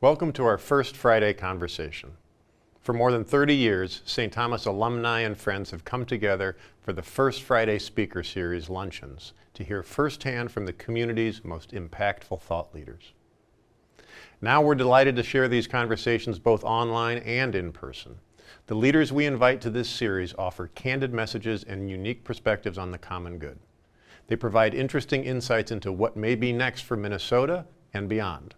Welcome to our first Friday conversation. For more than 30 years, St. Thomas alumni and friends have come together for the first Friday Speaker Series luncheons to hear firsthand from the community's most impactful thought leaders. Now we're delighted to share these conversations both online and in person. The leaders we invite to this series offer candid messages and unique perspectives on the common good. They provide interesting insights into what may be next for Minnesota and beyond.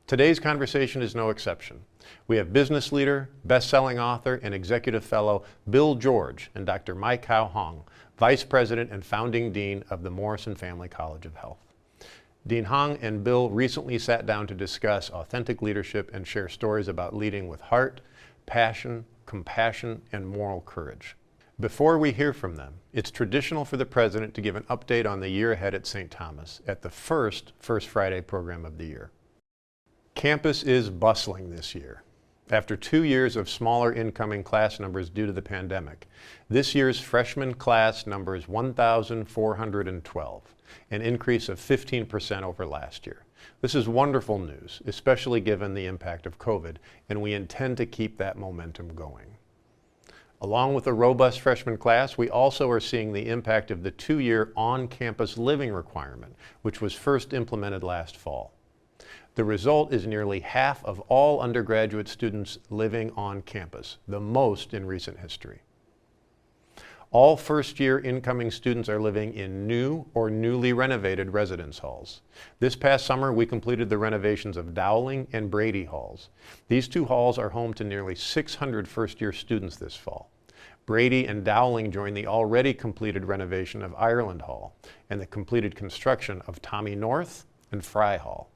Today's conversation is no exception. We have business leader, best-selling author, and executive fellow Bill George and Dr. MayKao Hang, Vice President and Founding Dean of the Morrison Family College of Health. Dean Hang and Bill recently sat down to discuss authentic leadership and share stories about leading with heart, passion, compassion, and moral courage. Before we hear from them, it's traditional for the President to give an update on the year ahead at St. Thomas at the First Friday program of the year. Campus is bustling this year. After 2 years of smaller incoming class numbers due to the pandemic, this year's freshman class numbers 1,412, an increase of 15% over last year. This is wonderful news, especially given the impact of COVID, and we intend to keep that momentum going. Along with a robust freshman class, we also are seeing the impact of the 2-year on-campus living requirement, which was first implemented last fall. The result is nearly half of all undergraduate students living on campus, the most in recent history. All first-year incoming students are living in new or newly renovated residence halls. This past summer, we completed the renovations of Dowling and Brady halls. These two halls are home to nearly 600 first-year students this fall. Brady and Dowling joined the already completed renovation of Ireland Hall and the completed construction of Tommy North and Fry Hall.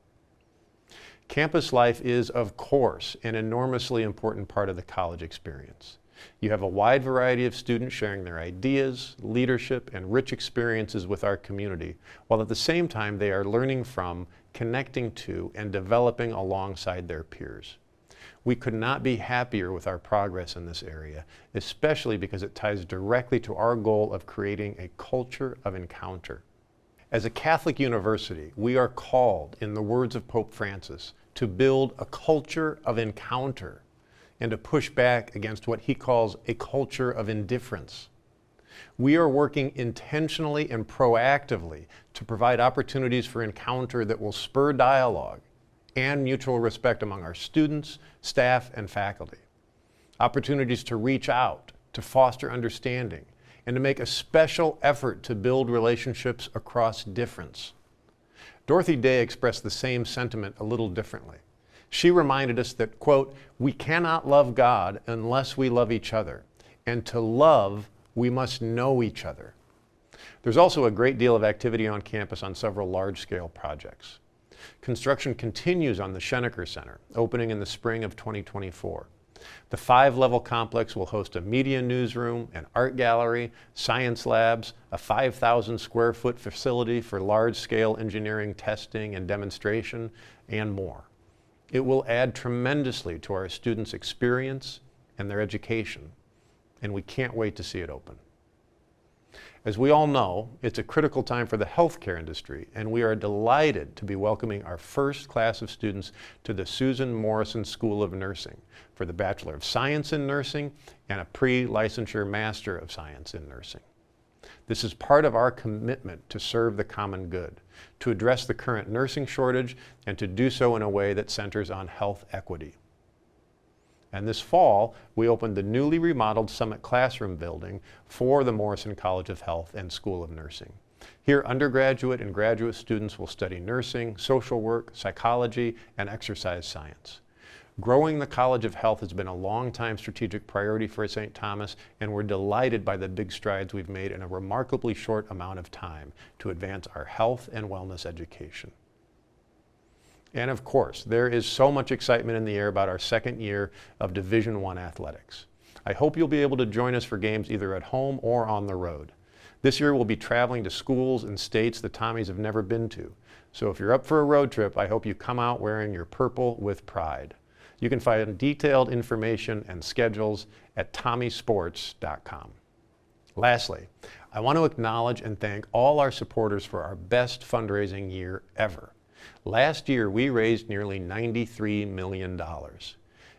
Campus life is, of course, an enormously important part of the college experience. You have a wide variety of students sharing their ideas, leadership, and rich experiences with our community, while at the same time they are learning from, connecting to, and developing alongside their peers. We could not be happier with our progress in this area, especially because it ties directly to our goal of creating a culture of encounter. As a Catholic university, we are called, in the words of Pope Francis, to build a culture of encounter and to push back against what he calls a culture of indifference. We are working intentionally and proactively to provide opportunities for encounter that will spur dialogue and mutual respect among our students, staff, and faculty. Opportunities to reach out, to foster understanding, and to make a special effort to build relationships across difference. Dorothy Day expressed the same sentiment a little differently. She reminded us that, quote, "We cannot love God unless we love each other, and to love, we must know each other." There's also a great deal of activity on campus on several large-scale projects. Construction continues on the Schoenecker Center, opening in the spring of 2024. The 5-level complex will host a media newsroom, an art gallery, science labs, a 5,000 square foot facility for large-scale engineering testing and demonstration, and more. It will add tremendously to our students' experience and their education, and we can't wait to see it open. As we all know, it's a critical time for the healthcare industry, and we are delighted to be welcoming our first class of students to the Susan Morrison School of Nursing for the Bachelor of Science in Nursing and a pre-licensure Master of Science in Nursing. This is part of our commitment to serve the common good, to address the current nursing shortage, and to do so in a way that centers on health equity. And this fall, we opened the newly remodeled Summit Classroom building for the Morrison College of Health and School of Nursing. Here, undergraduate and graduate students will study nursing, social work, psychology, and exercise science. Growing the College of Health has been a long-time strategic priority for St. Thomas, and we're delighted by the big strides we've made in a remarkably short amount of time to advance our health and wellness education. And of course, there is so much excitement in the air about our second year of Division I athletics. I hope you'll be able to join us for games either at home or on the road. This year we'll be traveling to schools and states the Tommies have never been to. So if you're up for a road trip, I hope you come out wearing your purple with pride. You can find detailed information and schedules at tommysports.com. Lastly, I want to acknowledge and thank all our supporters for our best fundraising year ever. Last year, we raised nearly $93 million.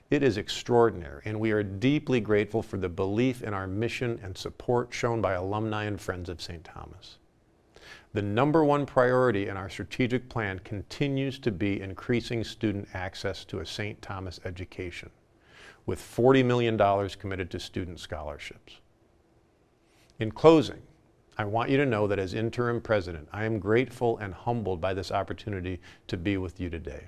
It is extraordinary, and we are deeply grateful for the belief in our mission and support shown by alumni and friends of St. Thomas. The number one priority in our strategic plan continues to be increasing student access to a St. Thomas education, with $40 million committed to student scholarships. In closing, I want you to know that as interim president, I am grateful and humbled by this opportunity to be with you today.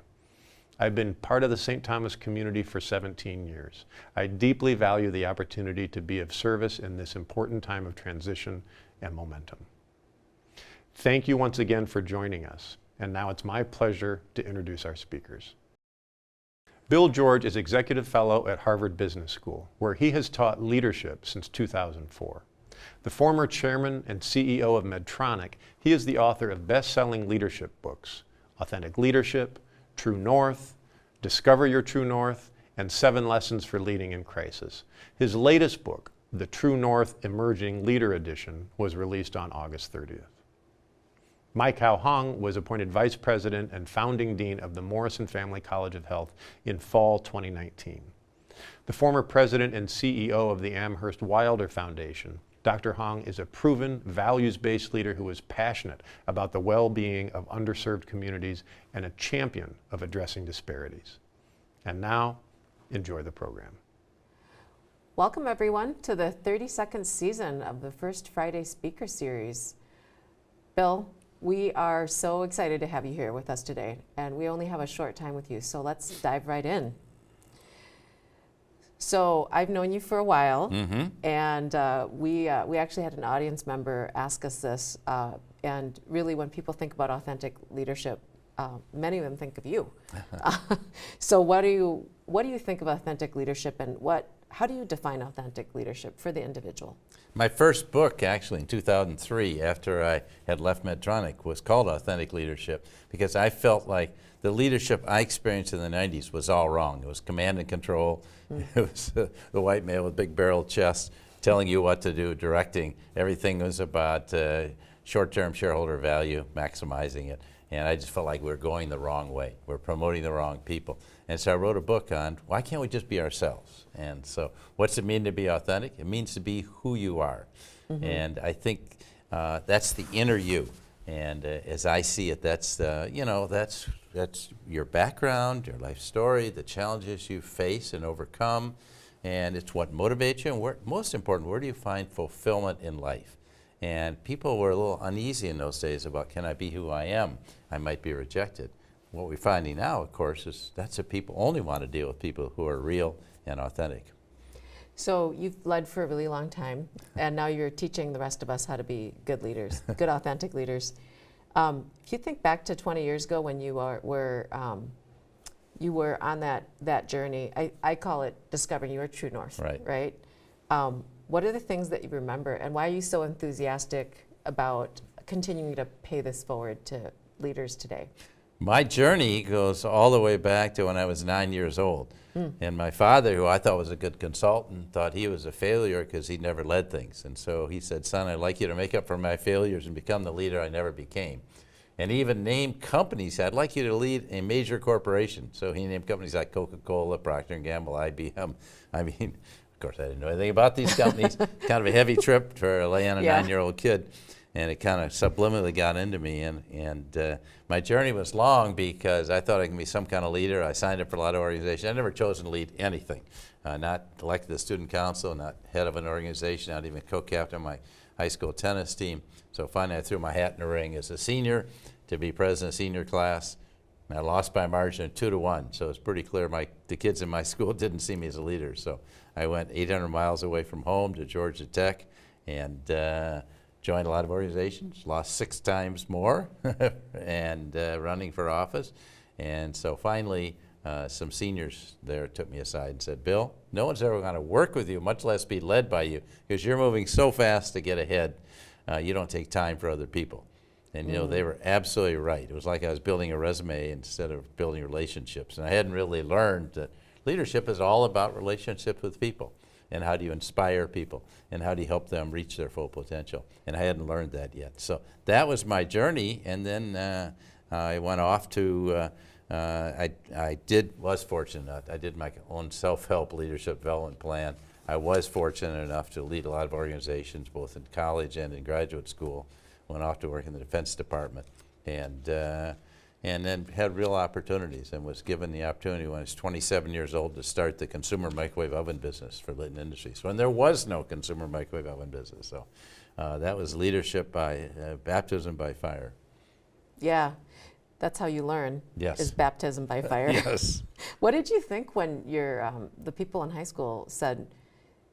I've been part of the St. Thomas community for 17 years. I deeply value the opportunity to be of service in this important time of transition and momentum. Thank you once again for joining us. And now it's my pleasure to introduce our speakers. Bill George is Executive Fellow at Harvard Business School, where he has taught leadership since 2004. The former chairman and CEO of Medtronic, he is the author of best-selling leadership books, Authentic Leadership, True North, Discover Your True North, and 7 Lessons for Leading in Crisis. His latest book, The True North Emerging Leader Edition, was released on August 30th. MayKao Hang was appointed Vice President and Founding Dean of the Morrison Family College of Health in fall 2019. The former President and CEO of the Amherst Wilder Foundation, Dr. Hang is a proven, values-based leader who is passionate about the well-being of underserved communities and a champion of addressing disparities. And now, enjoy the program. Welcome everyone to the 32nd season of the First Friday Speaker Series. Bill, we are so excited to have you here with us today, and we only have a short time with you, so let's dive right in. So I've known you for a while, and we actually had an audience member ask us this, and really when people think about authentic leadership, many of them think of you. So what do you think of authentic leadership, and how do you define authentic leadership for the individual? My first book, actually, in 2003, after I had left Medtronic, was called Authentic Leadership, because I felt like the leadership I experienced in the 90s was all wrong. It was command and control. It was the white male with big barrel chest telling you what to do, directing. Everything was about short-term shareholder value, maximizing it. And I just felt like we were going the wrong way. We're promoting the wrong people. And so I wrote a book on why can't we just be ourselves? And so what's it mean to be authentic? It means to be who you are. And I think that's the inner you. And as I see it, that's your background, your life story, the challenges you face and overcome. And it's what motivates you. And most important, where do you find fulfillment in life? And people were a little uneasy in those days about, can I be who I am? I might be rejected. What we're finding now, of course, is that's if people only want to deal with people who are real and authentic. So you've led for a really long time, and now you're teaching the rest of us how to be good leaders, good authentic leaders. If you think back to 20 years ago when you were on that journey, I call it discovering your true north, right? What are the things that you remember, and why are you so enthusiastic about continuing to pay this forward to leaders today? My journey goes all the way back to when I was 9 years old. And my father, who I thought was a good consultant, thought he was a failure because he never led things. And so he said, son, I'd like you to make up for my failures and become the leader I never became. And he even named companies. I'd like you to lead a major corporation. So he named companies like Coca-Cola, Procter & Gamble, IBM. I mean, of course, I didn't know anything about these companies. Kind of a heavy trip for lay on a 9-year-old kid. And it kind of subliminally got into me. And my journey was long because I thought I could be some kind of leader. I signed up for a lot of organizations. I never chosen to lead anything. Not elected to the student council, not head of an organization, not even co-captain of my high school tennis team. So finally I threw my hat in the ring as a senior to be president of senior class. And I lost by a margin of 2-1. So it's pretty clear the kids in my school didn't see me as a leader. So I went 800 miles away from home to Georgia Tech and joined a lot of organizations, lost 6 times more, and running for office. And so finally, some seniors there took me aside and said, Bill, no one's ever going to work with you, much less be led by you, because you're moving so fast to get ahead, you don't take time for other people. And you know, they were absolutely right. It was like I was building a resume instead of building relationships. And I hadn't really learned that leadership is all about relationships with people. And how do you inspire people? And how do you help them reach their full potential? And I hadn't learned that yet. So that was my journey. And then I went off to, was fortunate. I did my own self-help leadership development plan. I was fortunate enough to lead a lot of organizations, both in college and in graduate school. Went off to work in the Defense Department, and then had real opportunities, and was given the opportunity when I was 27 years old to start the consumer microwave oven business for Litton Industries, when there was no consumer microwave oven business. So that was leadership by baptism by fire. Yeah, that's how you learn. Yes. Is baptism by fire. Yes. What did you think when the people in high school said,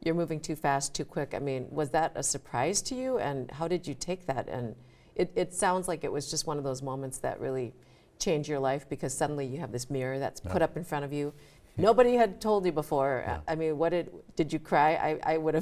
you're moving too fast, too quick? I mean, was that a surprise to you? And how did you take that? And it sounds like it was just one of those moments that really changed your life, because suddenly you have this mirror that's put up in front of you. Nobody had told you before. Yeah. I mean, did you cry? I would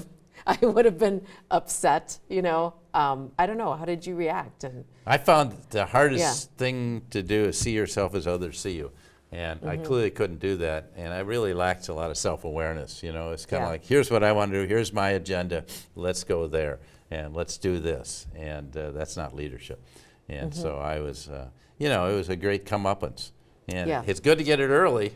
have been upset, you know. I don't know. How did you react? And I found the hardest thing to do is see yourself as others see you. And I clearly couldn't do that. And I really lacked a lot of self-awareness. You know, it's kind of like, here's what I want to do. Here's my agenda. Let's go there. And let's do this. And that's not leadership. And so I was, you know, it was a great comeuppance. And it's good to get it early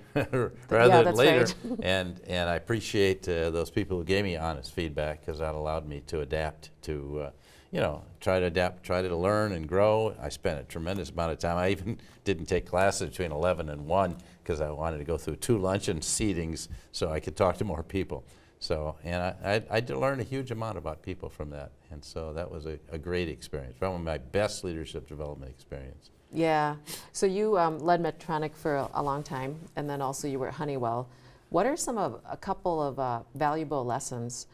rather than later. Right. And I appreciate those people who gave me honest feedback, because that allowed me to adapt to, you know, try to adapt, try to learn and grow. I spent a tremendous amount of time. I even didn't take classes between 11 and 1 because I wanted to go through 2 luncheon seatings so I could talk to more people. So, and I did learn a huge amount about people from that. And so that was a great experience, probably my best leadership development experience. yeah, so you led Medtronic for a long time, and then also you were at Honeywell. What are a couple of valuable lessons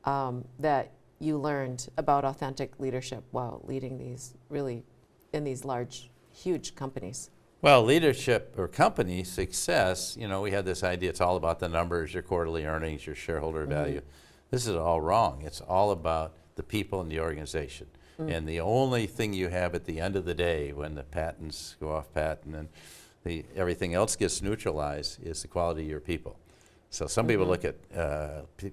that you learned about authentic leadership while leading these in these large, huge companies? Well, leadership or company success, you know, we had this idea it's all about the numbers, your quarterly earnings, your shareholder value. This is all wrong. It's all about the people in the organization. And the only thing you have at the end of the day when the patents go off patent and everything else gets neutralized is the quality of your people. So some people look at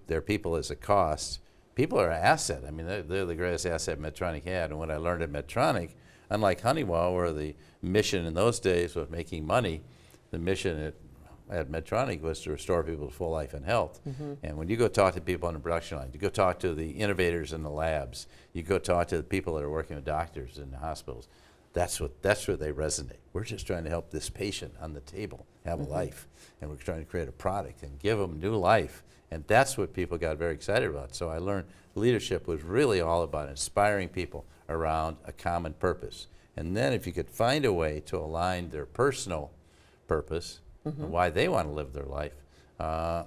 their people as a cost. People are an asset. I mean, they're the greatest asset Medtronic had. And what I learned at Medtronic, unlike Honeywell, where the mission in those days was making money, the mission at Medtronic was to restore people to full life and health. And when you go talk to people on the production line, you go talk to the innovators in the labs, you go talk to the people that are working with doctors in the hospitals, that's where they resonate. We're just trying to help this patient on the table have a life, and we're trying to create a product and give them new life. And that's what people got very excited about. So I learned leadership was really all about inspiring people around a common purpose. And then if you could find a way to align their personal purpose and why they want to live their life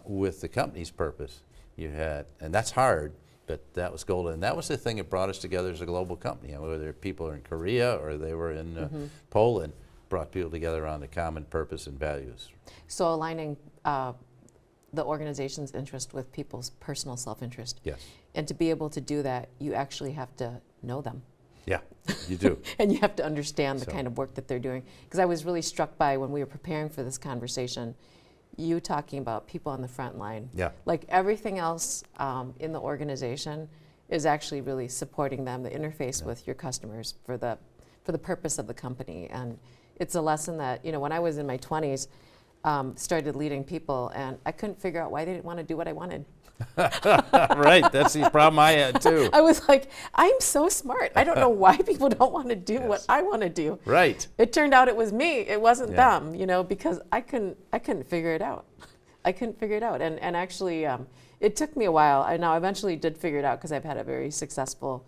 with the company's purpose, and that's hard, but that was golden. And that was the thing that brought us together as a global company. I mean, whether people are in Korea or they were in Poland, brought people together around a common purpose and values. So aligning the organization's interest with people's personal self-interest. Yes. And to be able to do that, you actually have to know them. Yeah, you do. And you have to understand the kind of work that they're doing. Because I was really struck by, when we were preparing for this conversation, you talking about people on the front line. Yeah. Like everything else in the organization is actually really supporting them, the interface with your customers for the purpose of the company. And it's a lesson that, you know, when I was in my 20s, started leading people, and I couldn't figure out why they didn't want to do what I wanted. Right, that's the problem I had too. I was like, I'm so smart. I don't know why people don't want to do what I want to do. Right. It turned out it was me. It wasn't them, you know, because I couldn't figure it out. I couldn't figure it out. And actually, it took me a while. I now eventually did figure it out because I've had a very successful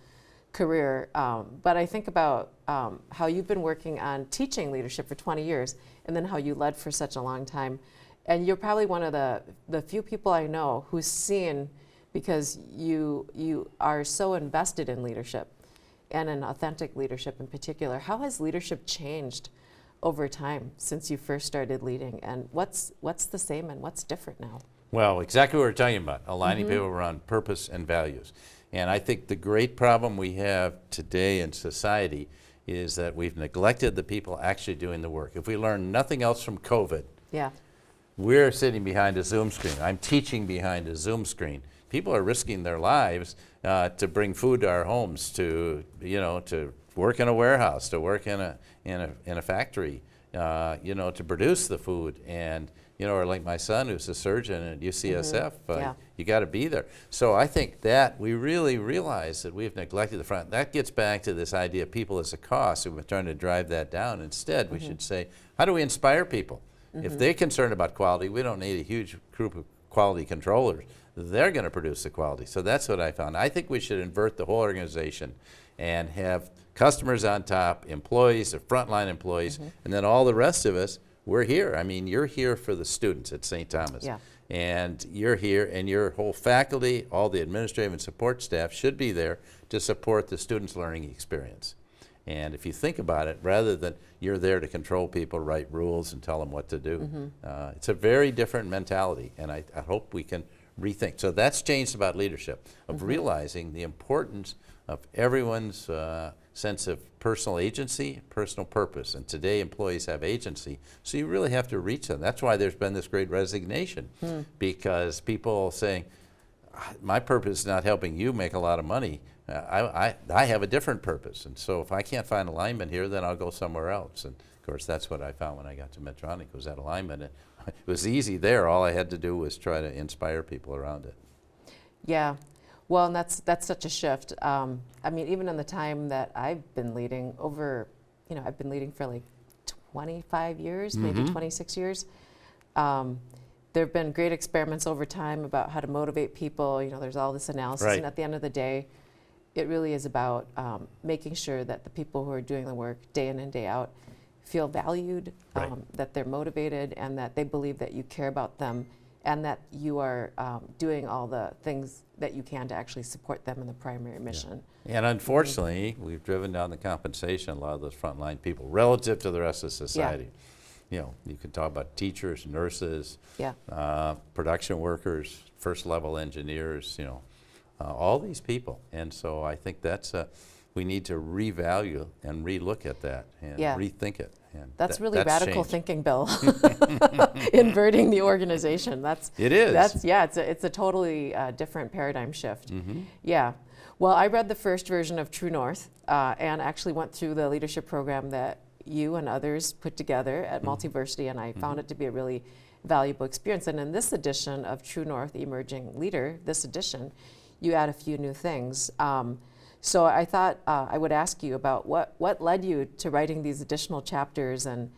career. But I think about how you've been working on teaching leadership for 20 years, and then how you led for such a long time. And you're probably one of the few people I know who's seen, because you are so invested in leadership and in authentic leadership in particular. How has leadership changed over time since you first started leading? And what's the same and what's different now? Well, exactly what we're talking about, aligning people around purpose and values. And I think the great problem we have today in society is that we've neglected the people actually doing the work. If we learn nothing else from COVID, we're sitting behind a Zoom screen. I'm teaching behind a Zoom screen. People are risking their lives to bring food to our homes, to work in a warehouse, to work in a factory, to produce the food. And or like my son, who's a surgeon at UCSF, Yeah. you got to be there. So I think that we really realize that we've neglected the front. That gets back to this idea of people as a cost, and we're trying to drive that down. Instead, we should say, how do we inspire people? If they're concerned about quality, we don't need a huge group of quality controllers. They're going to produce the quality. So that's what I found. I think we should invert the whole organization and have customers on top, employees, the frontline employees, and then all the rest of us, we're here. I mean, you're here for the students at St. Thomas. Yeah. And you're here, and your whole faculty, all the administrative and support staff should be there to support the students' learning experience. And if you think about it, rather than you're there to control people, write rules, and tell them what to do, it's a very different mentality, and I hope we can rethink. So that's changed about leadership, of realizing the importance of everyone's sense of personal agency, personal purpose. And today employees have agency, so you really have to reach them. That's why there's been this great resignation, because people saying, my purpose is not helping you make a lot of money. I have a different purpose, and so if I can't find alignment here, then I'll go somewhere else. And of course, that's what I found when I got to Medtronic, was that alignment. And it was easy there. All I had to do was try to inspire people around it. Yeah. Well, and that's such a shift. I mean, even in the time that I've been leading, I've been leading for like 25 years, maybe 26 years. There have been great experiments over time about how to motivate people. There's all this analysis, Right. and at the end of the day, it really is about making sure that the people who are doing the work day in and day out feel valued, Right. that they're motivated, and that they believe that you care about them, and that you are doing all the things that you can to actually support them in the primary mission. And unfortunately, we've driven down the compensation of a lot of those frontline people relative to the rest of society. You can talk about teachers, nurses, production workers, first-level engineers, all these people. And so I think that's we need to revalue and relook at that and rethink it. And That's really radical changed. thinking, Bill. Inverting the organization. It is. It's a totally different paradigm shift. Yeah. Well, I read the first version of True North and actually went through the leadership program that you and others put together at Multiversity, and I found it to be a really valuable experience. And in this edition of True North Emerging Leader, you add a few new things. So I thought I would ask you about what led you to writing these additional chapters, and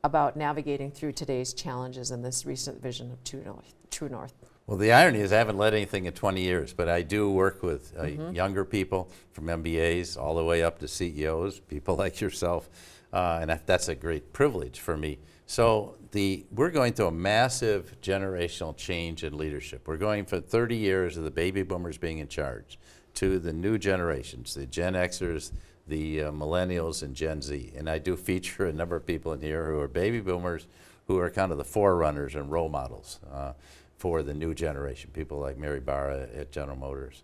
about navigating through today's challenges in this recent vision of True North. Well, the irony is I haven't led anything in 20 years, but I do work with younger people, from MBAs all the way up to CEOs, people like yourself, and that's a great privilege for me. So we're going through a massive generational change in leadership. We're going from 30 years of the baby boomers being in charge to the new generations, the Gen Xers, the millennials, and Gen Z. And I do feature a number of people in here who are baby boomers, who are kind of the forerunners and role models for the new generation, people like Mary Barra at General Motors.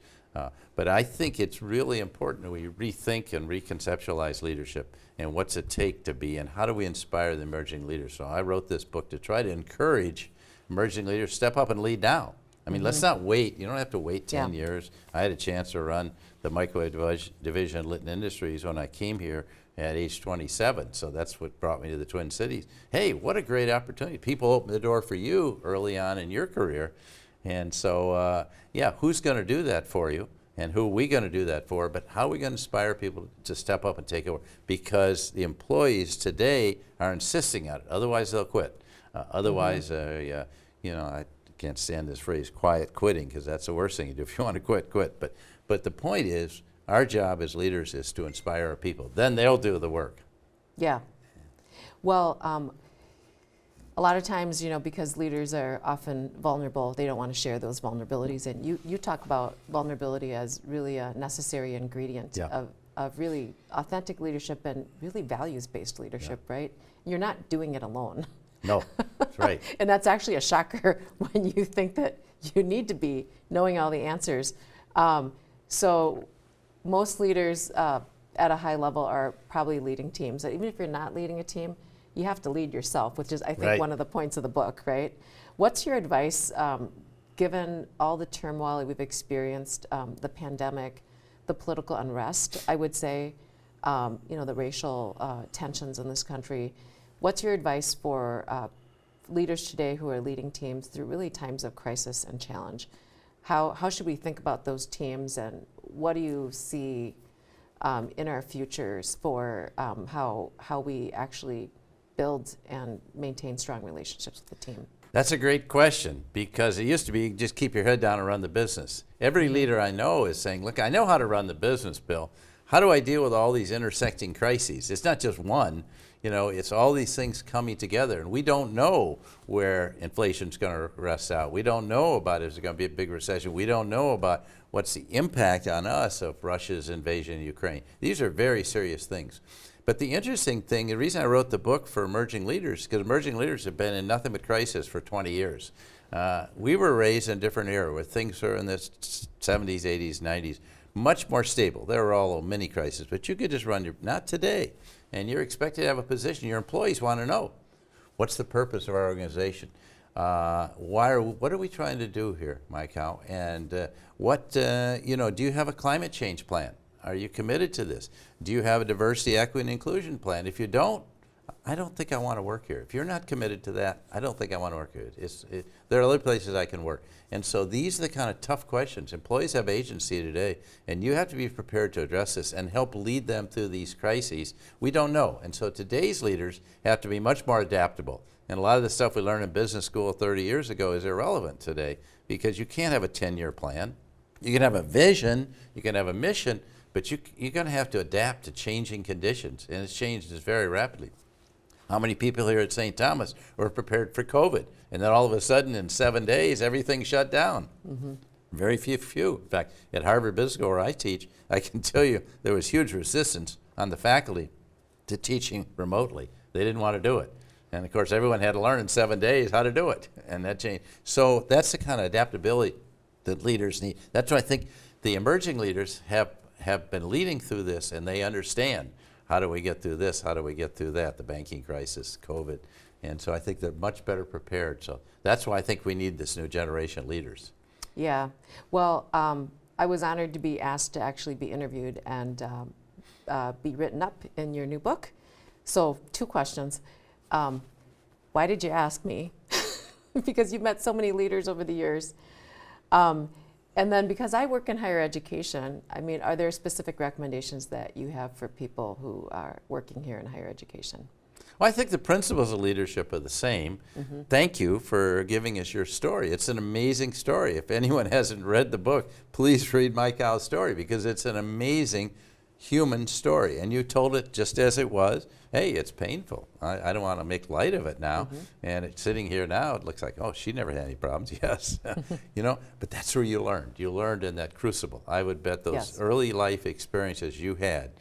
But I think it's really important that we rethink and reconceptualize leadership, and what's it take to be, and how do we inspire the emerging leaders. So I wrote this book to try to encourage emerging leaders to step up and lead now. I mean, let's not wait. You don't have to wait 10 years. I had a chance to run the microwave division at Litton Industries when I came here at age 27. So that's what brought me to the Twin Cities. Hey, what a great opportunity. People opened the door for you early on in your career. And so, who's going to do that for you? And who are we going to do that for? But how are we going to inspire people to step up and take over? Because the employees today are insisting on it. Otherwise, they'll quit. Otherwise, I can't stand this phrase, quiet quitting, because that's the worst thing you do. If you want to quit, quit. But the point is, our job as leaders is to inspire our people. Then they'll do the work. Yeah. Well, a lot of times, because leaders are often vulnerable, they don't want to share those vulnerabilities. And you talk about vulnerability as really a necessary ingredient of really authentic leadership and really values-based leadership, right? You're not doing it alone. No, that's right. And that's actually a shocker when you think that you need to be knowing all the answers. So most leaders at a high level are probably leading teams. Even if you're not leading a team, you have to lead yourself, which is, I think, one of the points of the book, right? What's your advice, given all the turmoil we've experienced, the pandemic, the political unrest, I would say, the racial tensions in this country. What's your advice for leaders today who are leading teams through really times of crisis and challenge? How should we think about those teams, and what do you see in our futures for how we actually build and maintain strong relationships with the team? That's a great question, because it used to be just keep your head down and run the business. Every leader I know is saying, look, I know how to run the business, Bill. How do I deal with all these intersecting crises? It's not just one, it's all these things coming together, and we don't know where inflation's going to rest out. We don't know about if there's going to be a big recession. We don't know about what's the impact on us of Russia's invasion of Ukraine. These are very serious things. But the interesting thing, the reason I wrote the book for emerging leaders, because emerging leaders have been in nothing but crisis for 20 years. We were raised in a different era where things were in the 70s, 80s, 90s, much more stable. There were all mini crises, but you could just run not today. And you're expected to have a position. Your employees want to know, what's the purpose of our organization? What are we trying to do here, MayKao? And do you have a climate change plan? Are you committed to this? Do you have a diversity, equity, and inclusion plan? If you don't, I don't think I want to work here. If you're not committed to that, I don't think I want to work here. There are other places I can work. And so these are the kind of tough questions. Employees have agency today, and you have to be prepared to address this and help lead them through these crises. We don't know. And so today's leaders have to be much more adaptable. And a lot of the stuff we learned in business school 30 years ago is irrelevant today, because you can't have a 10-year plan. You can have a vision, you can have a mission, but you're going to have to adapt to changing conditions, and it's changed very rapidly. How many people here at St. Thomas were prepared for COVID? And then all of a sudden, in 7 days, everything shut down. Mm-hmm. Very few. In fact, at Harvard Business School, where I teach, I can tell you there was huge resistance on the faculty to teaching remotely. They didn't want to do it. And of course, everyone had to learn in 7 days how to do it, and that changed. So that's the kind of adaptability that leaders need. That's why I think the emerging leaders have been leading through this, and they understand, how do we get through this? How do we get through that? The banking crisis, COVID. And so I think they're much better prepared. So that's why I think we need this new generation of leaders. Yeah. Well, I was honored to be asked to actually be interviewed and be written up in your new book. So 2 questions. Why did you ask me? Because you've met so many leaders over the years. And then because I work in higher education, are there specific recommendations that you have for people who are working here in higher education? Well, I think the principles of leadership are the same. Mm-hmm. Thank you for giving us your story. It's an amazing story. If anyone hasn't read the book, please read MayKao's story, because it's an amazing human story. And you told it just as it was. Hey, it's painful. I don't want to make light of it now. Mm-hmm. And it's sitting here now, it looks like, oh, she never had any problems. Yes. But that's where you learned. You learned in that crucible. I would bet those early life experiences you had.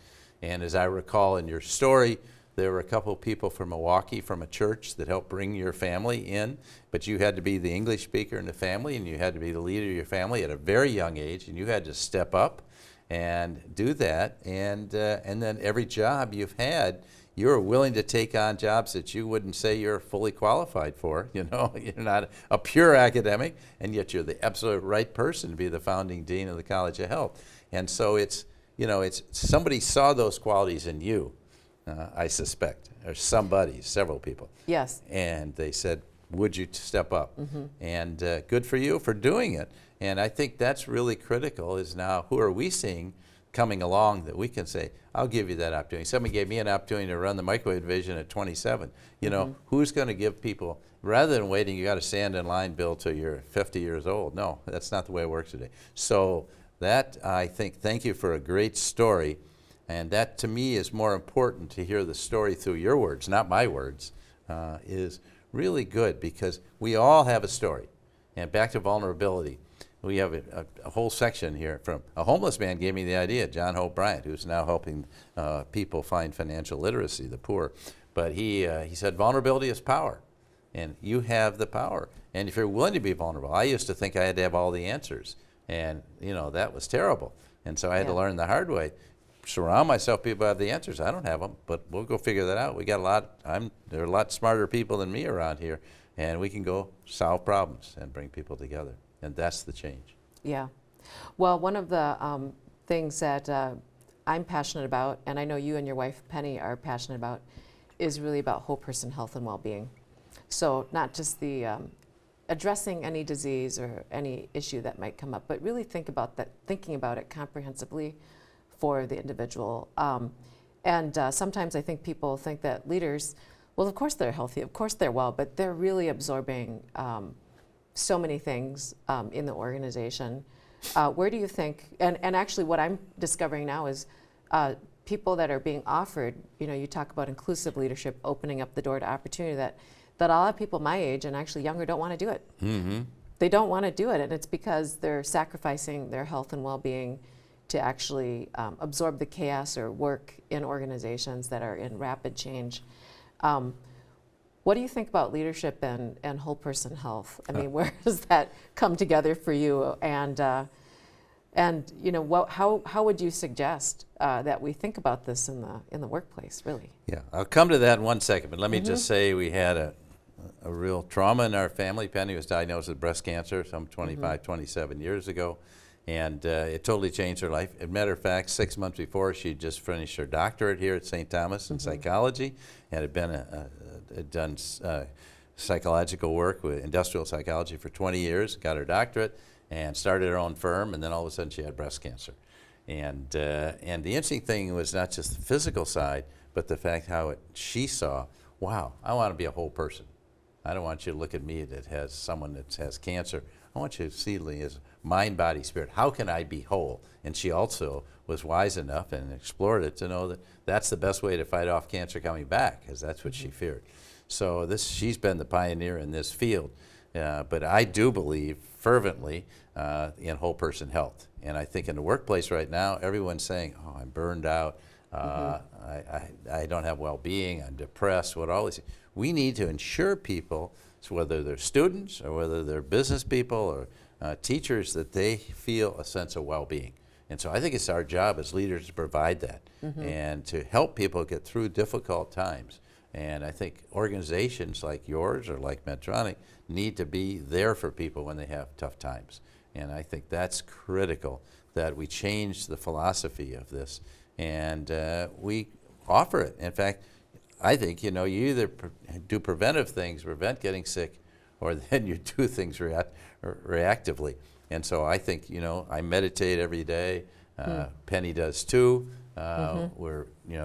And as I recall in your story, there were a couple of people from Milwaukee from a church that helped bring your family in, but you had to be the English speaker in the family, and you had to be the leader of your family at a very young age, and you had to step up and do that. And then every job you've had, you're willing to take on jobs that you wouldn't say you're fully qualified for. You're not a pure academic, and yet you're the absolute right person to be the founding dean of the College of Health. And so it's somebody saw those qualities in you. I suspect, or several people. Yes. And they said, would you step up? Mm-hmm. And good for you for doing it. And I think that's really critical, is now who are we seeing coming along that we can say, I'll give you that opportunity. Somebody gave me an opportunity to run the microwave division at 27. Who's going to give people, rather than waiting, you got to stand in line, Bill, till you're 50 years old. No, that's not the way it works today. So that, I think, thank you for a great story. And that, to me, is more important, to hear the story through your words, not my words, is really good, because we all have a story. And back to vulnerability, we have a whole section here from a homeless man gave me the idea, John Hope Bryant, who's now helping people find financial literacy, the poor. But he said vulnerability is power, and you have the power. And if you're willing to be vulnerable, I used to think I had to have all the answers, and that was terrible. And so I had to learn the hard way. Surround myself with people who have the answers. I don't have them, but we'll go figure that out. We got there are a lot smarter people than me around here, and we can go solve problems and bring people together. And that's the change. Yeah. Well, one of the things that I'm passionate about, and I know you and your wife Penny are passionate about, is really about whole person health and well-being. So not just the addressing any disease or any issue that might come up, but really thinking about it comprehensively for the individual. And sometimes I think people think that leaders, well, of course they're healthy, of course they're well, but they're really absorbing so many things in the organization. Where do you think, and actually what I'm discovering now is people that are being offered, you talk about inclusive leadership, opening up the door to opportunity, that a lot of people my age and actually younger don't want to do it. Mm-hmm. They don't want to do it, and it's because they're sacrificing their health and well-being to actually absorb the chaos or work in organizations that are in rapid change. What do you think about leadership and whole person health? I mean, where does that come together for you? And how would you suggest that we think about this in the workplace, really? Yeah, I'll come to that in 1 second, but let me just say we had a real trauma in our family. Penny was diagnosed with breast cancer some 25, 27 years ago, and it totally changed her life. As a matter of fact, 6 months before, she just finished her doctorate here at St. Thomas in psychology, and had been done psychological work with industrial psychology for 20 years, got her doctorate, and started her own firm, and then all of a sudden she had breast cancer. And the interesting thing was not just the physical side, but the fact how she saw, wow, I want to be a whole person. I don't want you to look at me that has someone that has cancer. I want you to see me as mind, body, spirit. How can I be whole? And she also was wise enough and explored it to know that that's the best way to fight off cancer coming back, because that's what she feared. So she's been the pioneer in this field. But I do believe fervently in whole person health. And I think in the workplace right now, everyone's saying, oh, I'm burned out. I don't have well-being. I'm depressed. All these. We need to ensure people, so whether they're students or whether they're business people or teachers, that they feel a sense of well-being. And so I think it's our job as leaders to provide that and to help people get through difficult times. And I think organizations like yours or like Medtronic need to be there for people when they have tough times. And I think that's critical, that we change the philosophy of this and we offer it. In fact, I think, you either do preventive things, prevent getting sick, or then you do things reactively. And so I think, I meditate every day. Penny does too.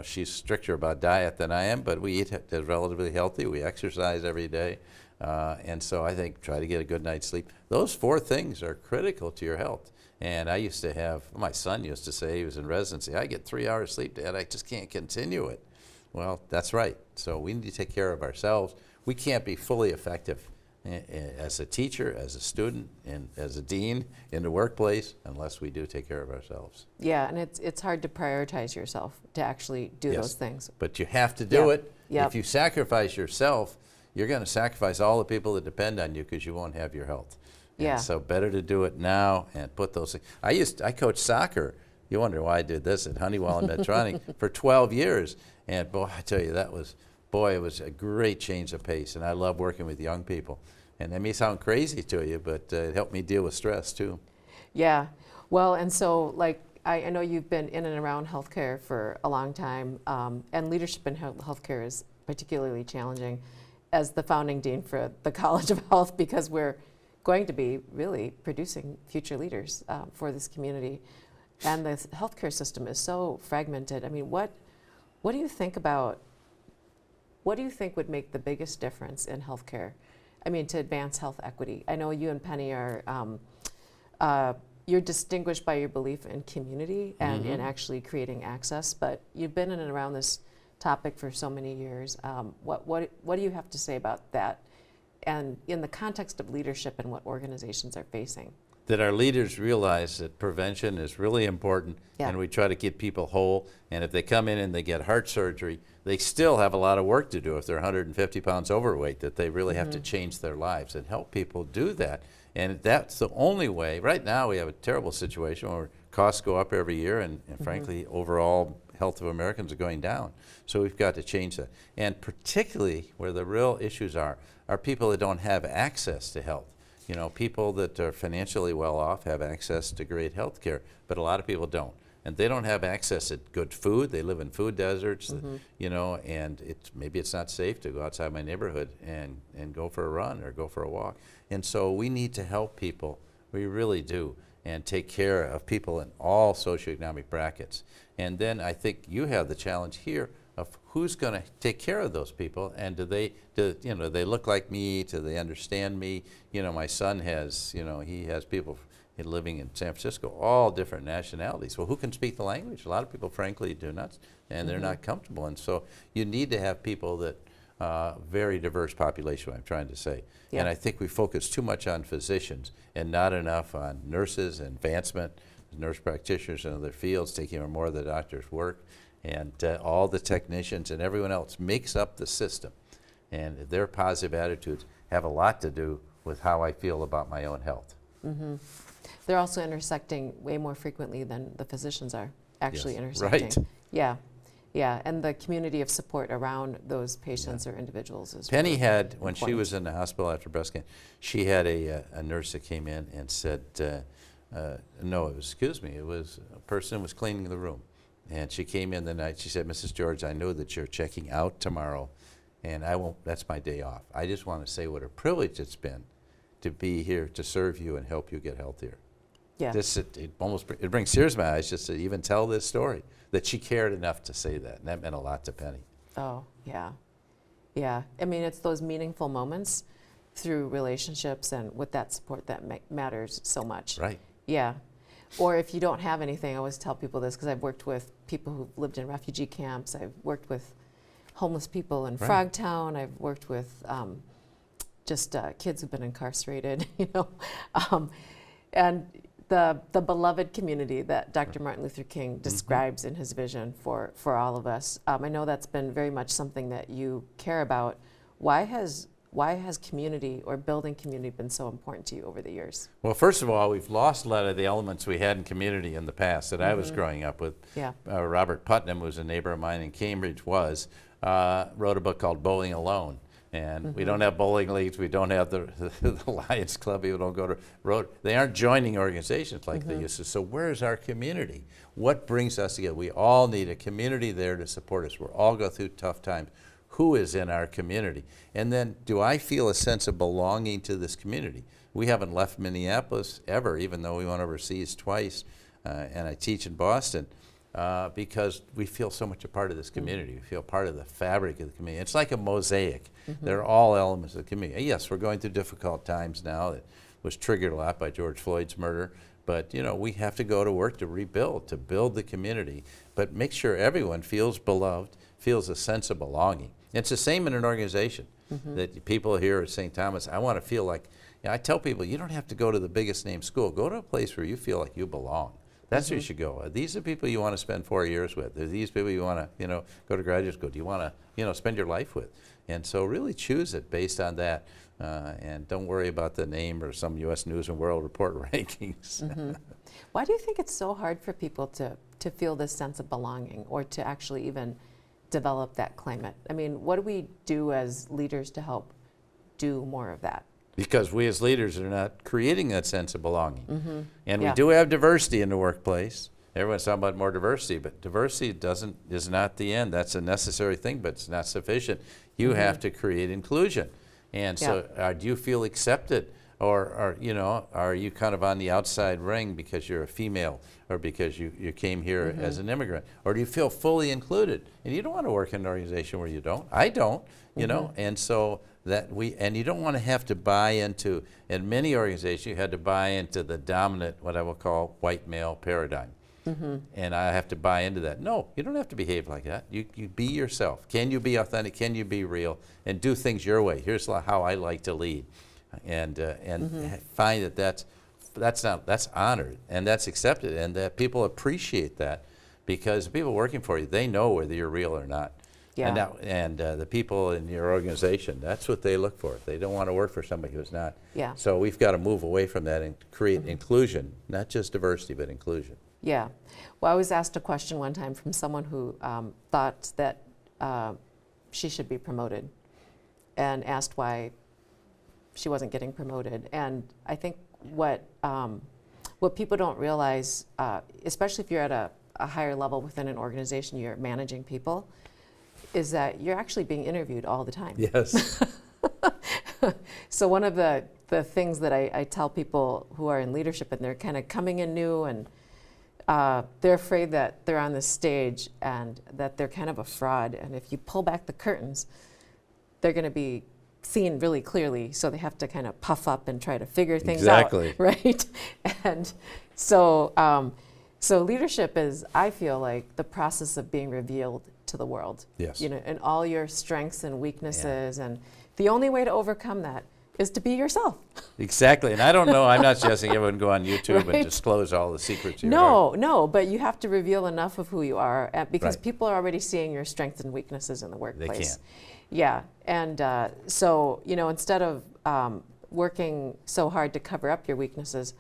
She's stricter about diet than I am, but we eat relatively healthy. We exercise every day. And so I think try to get a good night's sleep. Those 4 things are critical to your health. And I used to have, my son used to say, he was in residency, I get 3 hours sleep, Dad, I just can't continue it. Well, that's right. So we need to take care of ourselves. We can't be fully effective as a teacher, as a student, and as a dean in the workplace unless we do take care of ourselves. Yeah, and it's hard to prioritize yourself to actually do those things. But you have to do it. Yep. If you sacrifice yourself, you're going to sacrifice all the people that depend on you because you won't have your health. Yeah. And so better to do it now and put those things. I coached soccer. You wonder why I did this at Honeywell and Medtronic for 12 years. And boy, I tell you, it was a great change of pace. And I love working with young people. And that may sound crazy to you, but it helped me deal with stress too. Yeah. Well, and so I know you've been in and around healthcare for a long time, and leadership in healthcare is particularly challenging as the founding dean for the College of Health, because we're going to be really producing future leaders for this community. And the healthcare system is so fragmented. I mean, what do you think would make the biggest difference in healthcare? I mean, to advance health equity. I know you and Penny are, you're distinguished by your belief in community and in actually creating access, but you've been in and around this topic for so many years. What do you have to say about that? And in the context of leadership and what organizations are facing? That our leaders realize that prevention is really important, and we try to get people whole. And if they come in and they get heart surgery, they still have a lot of work to do if they're 150 pounds overweight, that they really have to change their lives and help people do that. And that's the only way. Right now we have a terrible situation where costs go up every year and frankly, overall health of Americans are going down. So we've got to change that. And particularly where the real issues are people that don't have access to health. People that are financially well off have access to great health care, but a lot of people don't. and they don't have access to good food. They live in food deserts, you know, and maybe it's not safe to go outside my neighborhood and go for a run or go for a walk. And so we need to help people, we really do, and take care of people in all socioeconomic brackets. And then I think you have the challenge here of who's going to take care of those people, and do they look like me? Do they understand me? You know, my son has, you know, he has people living in San Francisco, all different nationalities. Well, who can speak the language? A lot of people, frankly, do not, and they're not comfortable. And so you need to have people that very diverse population, what I'm trying to say. Yeah. And I think we focus too much on physicians and not enough on nurses and advancement, nurse practitioners in other fields, taking more of the doctor's work, and all the technicians and everyone else makes up the system. And their positive attitudes have a lot to do with how I feel about my own health. They're also intersecting way more frequently than the physicians are actually Yes, intersecting. right. Yeah, yeah, and the community of support around those patients or individuals is Penny really had, when she important. was in the hospital after breast cancer, she had a nurse that came in and said, no, it was a person who was cleaning the room. And she came in the night, she said, Mrs. George, I know that you're checking out tomorrow, and that's my day off. I just want to say what a privilege it's been to be here to serve you and help you get healthier. Yeah. It brings tears to my eyes just to even tell this story, that she cared enough to say that, and that meant a lot to Penny. Oh, yeah. Yeah. I mean, it's those meaningful moments through relationships and with that support that matters so much. Right. Yeah. Or if you don't have anything, I always tell people this because I've worked with people who've lived in refugee camps. I've worked with homeless people in Frogtown. I've worked with just kids who've been incarcerated, you know. And the beloved community that Dr. Martin Luther King describes in his vision for all of us. I know that's been very much something that you care about. Why has community or building community been so important to you over the years? Well, first of all, we've lost a lot of the elements we had in community in the past that I was growing up with. Yeah. Robert Putnam, who's a neighbor of mine in Cambridge, wrote a book called Bowling Alone. And we don't have bowling leagues, we don't have the Lions Club, people don't go to road. They aren't joining organizations like they used to. So where's our community? What brings us together? We all need a community there to support us. We're all go through tough times. Who is in our community? And then, do I feel a sense of belonging to this community? We haven't left Minneapolis ever, even though we went overseas twice, and I teach in Boston. Because we feel so much a part of this community. We feel part of the fabric of the community. It's like a mosaic. They're all elements of the community. Yes, we're going through difficult times now. It was triggered a lot by George Floyd's murder. But, you know, we have to go to work to rebuild, to build the community. But make sure everyone feels beloved, feels a sense of belonging. It's the same in an organization. That people here at St. Thomas, I want to feel like, I tell people, you don't have to go to the biggest name school. Go to a place where you feel like you belong. That's where you should go. These are people you want to spend 4 years with. Are these people you want to, go to graduate school? Do you want to, spend your life with? And so really choose it based on that, and don't worry about the name or some U.S. News and World Report rankings. Why do you think it's so hard for people to feel this sense of belonging or to actually even develop that climate? I mean, what do we do as leaders to help do more of that? Because we as leaders are not creating that sense of belonging. And Yeah. we do have diversity in the workplace. Everyone's talking about more diversity, but diversity is not the end. That's a necessary thing, but it's not sufficient. You have to create inclusion. And so do you feel accepted? Or are you kind of on the outside ring because you're a female or because you came here as an immigrant? Or do you feel fully included? And you don't want to work in an organization where you don't. I don't, you know, and so and you don't want to have to buy into, in many organizations, you had to buy into the dominant, what I will call white male paradigm. And I have to buy into that. No, you don't have to behave like that. You be yourself. Can you be authentic? Can you be real? And do things your way. Here's how I like to lead. And find that's honored and that's accepted, and that people appreciate that, because the people working for you, they know whether you're real or not. Yeah. And the people in your organization, that's what they look for. They don't want to work for somebody who's not. Yeah. So we've got to move away from that and create inclusion, not just diversity, but inclusion. Yeah. Well, I was asked a question one time from someone who thought that she should be promoted and asked why she wasn't getting promoted. And I think what people don't realize, especially if you're at a higher level within an organization, you're managing people, is that you're actually being interviewed all the time. Yes. So one of the things that I tell people who are in leadership and they're kind of coming in new and they're afraid that they're on the stage and that they're kind of a fraud. And if you pull back the curtains, they're going to be seen really clearly. So they have to kind of puff up and try to figure things Exactly. out. Right? And so, so leadership is, I feel like, the process of being revealed to the world. Yes. You know, and all your strengths and weaknesses. And the only way to overcome that is to be yourself. Exactly. And I don't know, I'm not suggesting everyone go on YouTube Right. and disclose all the secrets you No, but you have to reveal enough of who you are because Right. people are already seeing your strengths and weaknesses in the workplace. can. Yeah, and so, you know, instead of working so hard to cover up your weaknesses,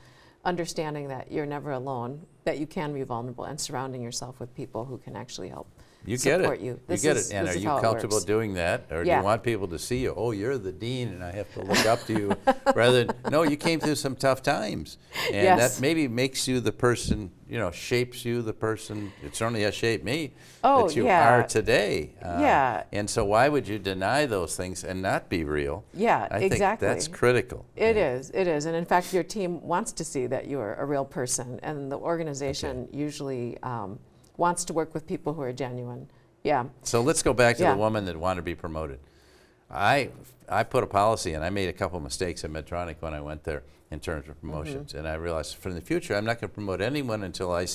understanding that you're never alone, that you can be vulnerable, and surrounding yourself with people who can actually help You get support it. you. You get it. And this are is you how it comfortable works. doing that? Or do Yeah. you want people to see you? Oh, you're the dean and I have to look up to you. Rather than, no, you came through some tough times. And Yes. that maybe makes you the person, you know, shapes you the person. It certainly has shaped me Oh, that you yeah. are today. Yeah. And so why would you deny those things and not be real? Yeah, I think exactly. that's critical. It is. And in fact, your team wants to see that you're a real person, and the organization usually wants to work with people who are genuine. Yeah. So let's go back to Yeah. the woman that wanted to be promoted. I put a policy, and I made a couple of mistakes at Medtronic when I went there in terms of promotions. And I realized for the future, I'm not going to promote anyone until I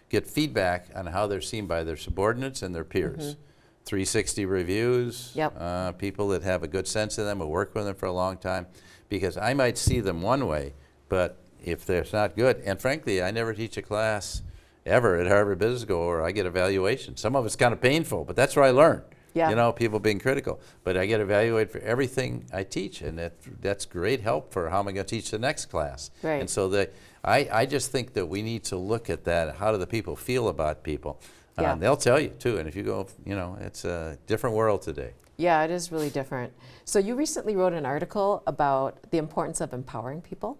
get feedback on how they're seen by their subordinates and their peers. 360 reviews, Yep. people that have a good sense of them, who work with them for a long time, because I might see them one way, but if they're not good, and frankly, I never teach a class ever at Harvard Business School or I get evaluation. Some of it's kind of painful, but that's where I learn. Yeah. You know, people being critical. But I get evaluated for everything I teach, and that's great help for how am I going to teach the next class. Right. And so I just think that we need to look at that. How do the people feel about people? Yeah. They'll tell you, too. And if you go, you know, it's a different world today. Yeah, it is really different. So you recently wrote an article about the importance of empowering people,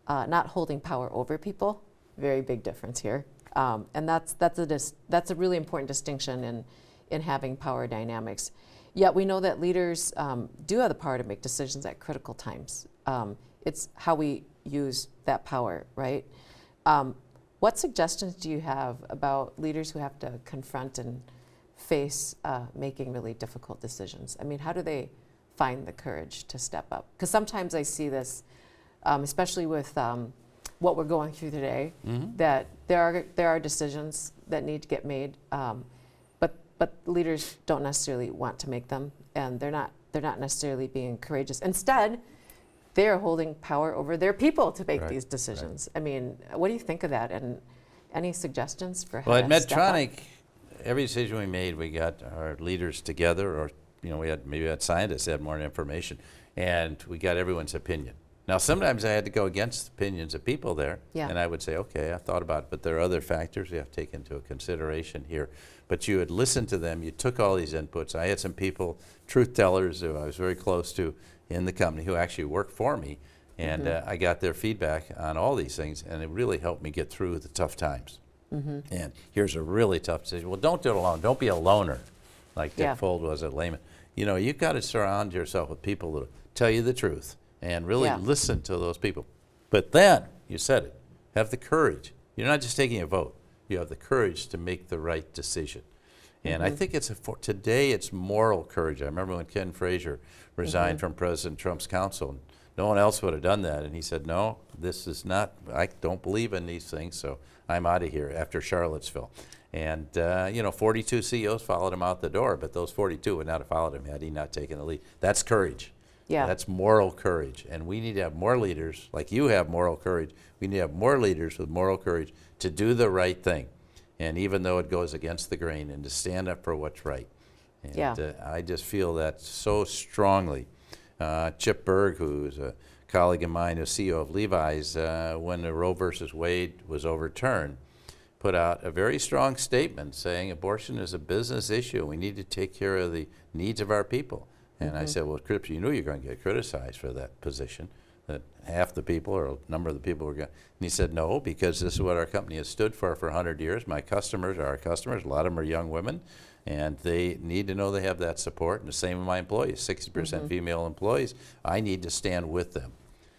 not holding power over people. Very big difference here. And that's a really important distinction in having power dynamics. Yet we know that leaders do have the power to make decisions at critical times. It's how we use that power, right? What suggestions do you have about leaders who have to confront and face making really difficult decisions? I mean, how do they find the courage to step up? Because sometimes I see this, especially with what we're going through today, that there are decisions that need to get made, but leaders don't necessarily want to make them, and they're not necessarily being courageous. Instead, they are holding power over their people to make these decisions. I mean, what do you think of that? And any suggestions for how Well, to at step up? Medtronic, every decision we made, we got our leaders together, or you know, we had scientists that had more information, and we got everyone's opinion. Now, sometimes I had to go against the opinions of people there, Yeah. and I would say, okay, I thought about it, but there are other factors we have to take into consideration here. But you had listened to them, you took all these inputs. I had some people, truth tellers, who I was very close to in the company, who actually worked for me, and I got their feedback on all these things, and it really helped me get through the tough times. And here's a really tough decision. Well, don't do it alone. Don't be a loner, like Dick Yeah. Fold was at Lehman. You know, you've got to surround yourself with people that tell you the truth and really Yeah. listen to those people. But then, you said it, have the courage. You're not just taking a vote. You have the courage to make the right decision. And I think today it's moral courage. I remember when Ken Frazier resigned from President Trump's council. And no one else would have done that. And he said, no, this is not, I don't believe in these things, so I'm out of here after Charlottesville. And, you know, 42 CEOs followed him out the door, but those 42 would not have followed him had he not taken the lead. That's courage. Yeah. That's moral courage. And we need to have more leaders, like you have moral courage. We need to have more leaders with moral courage to do the right thing. And even though it goes against the grain, and to stand up for what's right. And Yeah. I just feel that so strongly. Chip Berg, who's a colleague of mine, who's CEO of Levi's, when the Roe versus Wade was overturned, put out a very strong statement saying abortion is a business issue. We need to take care of the needs of our people. And I said, well, Cripps, you knew you were going to get criticized for that position. that half the people or a number of the people were going. And he said, no, because this is what our company has stood for 100 years. My customers are our customers. A lot of them are young women, and they need to know they have that support. And the same with my employees, 60% female employees. I need to stand with them.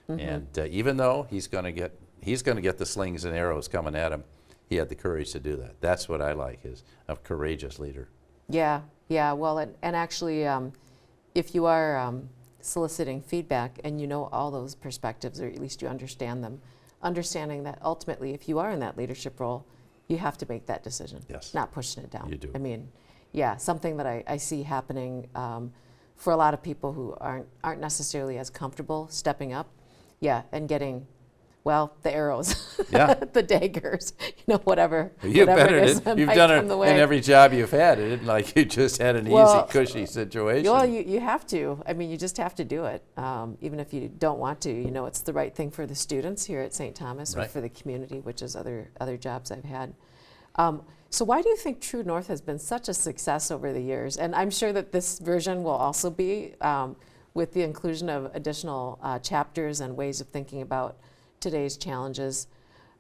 And even though he's going to get the slings and arrows coming at him, he had the courage to do that. That's what I like, is a courageous leader. Yeah, yeah. Well, and actually, if you are soliciting feedback and you know all those perspectives, or at least you understand them, understanding that ultimately, if you are in that leadership role, you have to make that decision. Yes. Not pushing it down. You do. I mean, yeah, something that I see happening for a lot of people who aren't necessarily as comfortable stepping up, yeah, and getting, well, the arrows, Yeah. the daggers, whatever. You've whatever done it is it. that You've might done come it the in way. every job you've had. It isn't like you just had an Well, easy, cushy situation. Well, you have to. I mean, you just have to do it. Even if you don't want to, it's the right thing for the students here at St. Thomas, or Right. for the community, which is other jobs I've had. So why do you think True North has been such a success over the years? And I'm sure that this version will also be, with the inclusion of additional chapters and ways of thinking about today's challenges.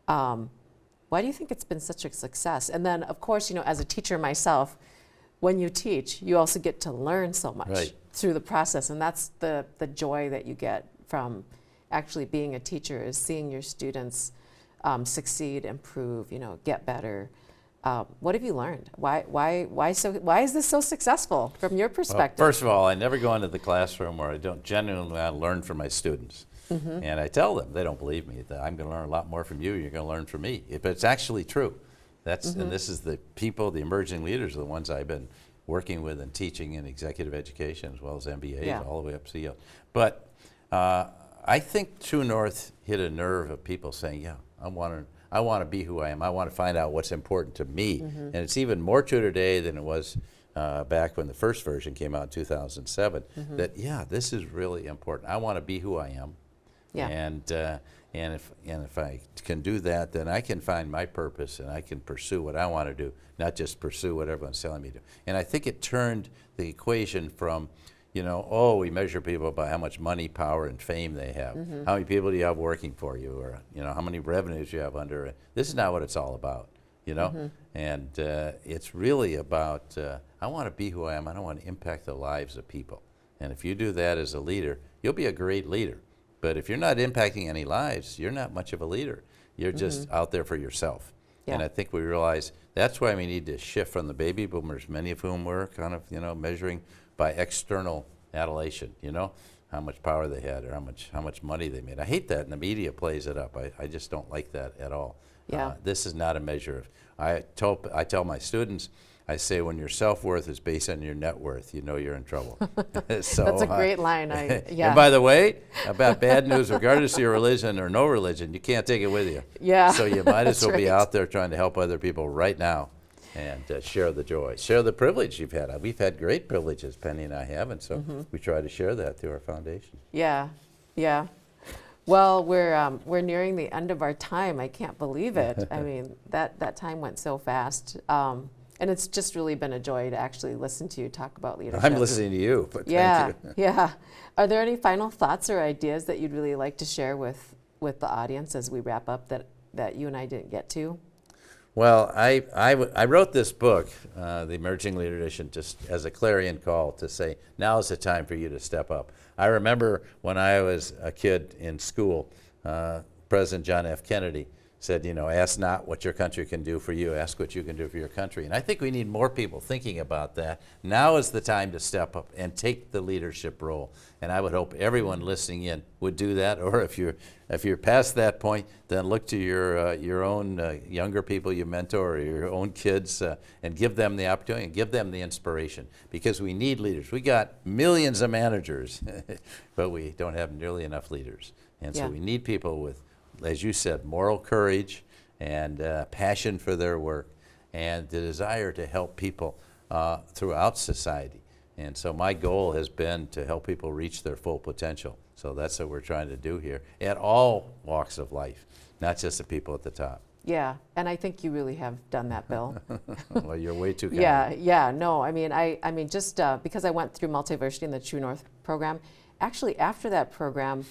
Why do you think it's been such a success? And then, of course, as a teacher myself, when you teach, you also get to learn so much Right. through the process. And that's the joy that you get from actually being a teacher, is seeing your students succeed, improve, get better. What have you learned? Why is this so successful from your Well, perspective? first of all, I never go into the classroom where I don't genuinely want to learn from my students. And I tell them, they don't believe me, that I'm going to learn a lot more from you, you're going to learn from me. But it's actually true. And this is the people, the emerging leaders, are the ones I've been working with and teaching in executive education, as well as MBAs, Yeah. all the way up to CEO. But I think True North hit a nerve of people saying, yeah, I want to be who I am. I want to find out what's important to me. And it's even more true today than it was back when the first version came out in 2007, that, yeah, this is really important. I want to be who I am. Yeah. And if I can do that, then I can find my purpose, and I can pursue what I want to do, not just pursue what everyone's telling me to. And I think it turned the equation from, we measure people by how much money, power, and fame they have. How many people do you have working for you, or how many revenues you have under it. This is not what it's all about, And it's really about I want to be who I am. I want to impact the lives of people. And if you do that as a leader, you'll be a great leader. But if you're not impacting any lives, you're not much of a leader. You're just out there for yourself. Yeah. And I think we realize that's why we need to shift from the baby boomers, many of whom were kind of, measuring by external adulation, how much power they had, or how much money they made. I hate that, and the media plays it up. I just don't like that at all. Yeah. This is not a measure of, I tell my students, I say, when your self-worth is based on your net worth, you're in trouble. So, That's a great line. Yeah. And by the way, about bad news, regardless of your religion or no religion, you can't take it with you. Yeah. So you might as well be right. out there trying to help other people right now, and share the joy, share the privilege you've had. We've had great privileges, Penny and I have, and so we try to share that through our foundation. Yeah, yeah. Well, we're nearing the end of our time. I can't believe it. I mean, that time went so fast. And it's just really been a joy to actually listen to you talk about leadership. I'm listening to you, but Yeah, thank you. yeah. Are there any final thoughts or ideas that you'd really like to share with the audience as we wrap up that you and I didn't get to? Well, I wrote this book, the Emerging Leader Edition, just as a clarion call to say, now is the time for you to step up. I remember when I was a kid in school, President John F. Kennedy said, ask not what your country can do for you, ask what you can do for your country. And I think we need more people thinking about that. Now is the time to step up and take the leadership role. And I would hope everyone listening in would do that. Or if you're past that point, then look to your own younger people you mentor, or your own kids, and give them the opportunity and give them the inspiration. Because we need leaders. We got millions of managers, but we don't have nearly enough leaders. And so we need people with, as you said, moral courage and passion for their work, and the desire to help people throughout society. And so my goal has been to help people reach their full potential. So that's what we're trying to do here at all walks of life, not just the people at the top. Yeah, and I think you really have done that, Bill. Well, you're way too kind. Yeah, no, I mean, just because I went through Multiversity in the True North program, actually after that program,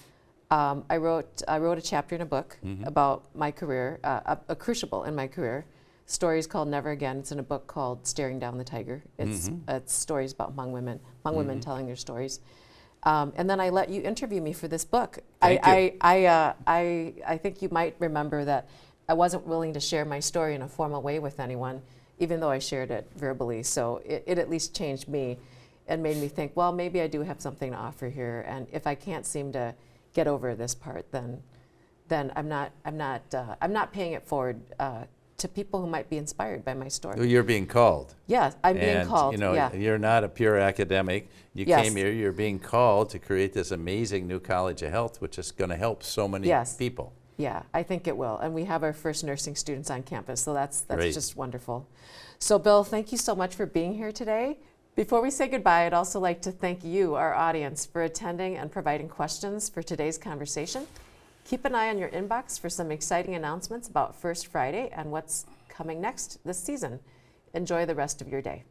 I wrote a chapter in a book about my career, a crucible in my career. Stories called Never Again. It's in a book called Staring Down the Tiger. It's stories about Hmong women telling their stories. And then I let you interview me for this book. Thank you. I think you might remember that I wasn't willing to share my story in a formal way with anyone, even though I shared it verbally. So it at least changed me and made me think, well, maybe I do have something to offer here. And if I can't seem to get over this part, then I'm not paying it forward to people who might be inspired by my story. Well, you're being called. Yeah, I'm being And, called. you know, yeah. you're not a pure academic. You Yes. came here, you're being called to create this amazing new College of Health, which is going to help so many Yes. people. Yeah, I think it will. And we have our first nursing students on campus, so that's Great. just wonderful. So Bill, thank you so much for being here today. Before we say goodbye, I'd also like to thank you, our audience, for attending and providing questions for today's conversation. Keep an eye on your inbox for some exciting announcements about First Friday and what's coming next this season. Enjoy the rest of your day.